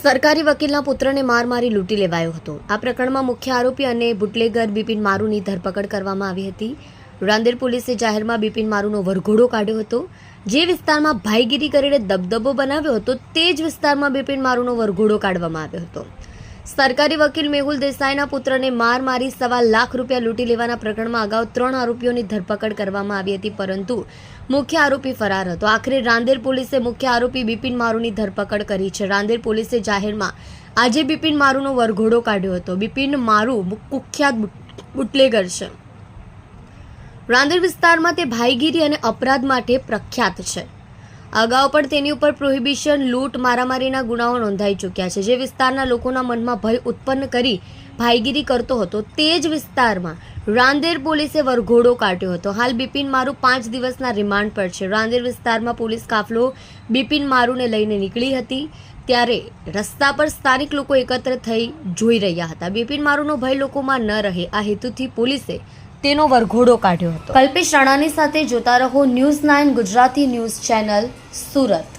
સરકારી વકીલના પુત્રને માર મારી લૂંટી લેવાયો હતો। આ પ્રકરણમાં મુખ્ય આરોપી અને બુટલેગર બિપિન મારુની ધરપકડ કરવામાં આવી હતી। રાંદેર પોલીસે જાહેરમાં બિપિન મારુનો વરઘોડો કાઢ્યો હતો। જે વિસ્તારમાં ભાઈગીરી કરીને દબદબો બનાવ્યો હતો તે જ વિસ્તારમાં બિપિન મારુનો વરઘોડો કાઢવામાં આવ્યો હતો। સરકારી વકીલ મેહુલ દેસાઈના પુત્રને માર મારી ₹1.25 લાખ લૂંટી લેવાના પ્રકરણમાં અગાઉ 3 આરોપીઓની ધરપકડ કરવામાં આવી હતી, પરંતુ મુખ્ય આરોપી ફરાર હતો। આખરે રાંદેર પોલીસે મુખ્ય આરોપી બિપિન મારુની ધરપકડ કરી છે। રાંદેર પોલીસે જાહેરમાં આજે બિપિન મારુનો વરઘોડો કાઢ્યો હતો। બિપિન મારુ કુખ્યાત બુટલેગર છે। રાંદેર વિસ્તારમાં તે ભાઈગીરી અને અપરાધ માટે પ્રખ્યાત છે। અગાઉ પણ તેની ઉપર પ્રોહિબિશન, લૂંટ, મારામારીના ગુનાઓ નોંધાઈ ચૂક્યા છે। જે વિસ્તારના લોકોના મનમાં ભય ઉત્પન્ન કરી ભાઈગીરી કરતો હતો તે જ વિસ્તારમાં રાંદેર પોલીસે વરઘોડો કાઢ્યો હતો। હાલ બિપિન મારુ 5 દિવસના રિમાન્ડ પર છે। રાંદેર વિસ્તારમાં પોલીસ કાફલો બિપિન મારુને લઈને નીકળી હતી ત્યારે રસ્તા પર સ્થાનિક લોકો એકત્ર થઈ જોઈ રહ્યા હતા। બિપિન મારુનો ભય લોકોમાં ન રહે આ હેતુથી પોલીસે તેનો વરઘોડો કાઢ્યો હતો। કલ્પેશ રાણાની સાથે જોતા રહો news 9 Gujarati news channel, Surat.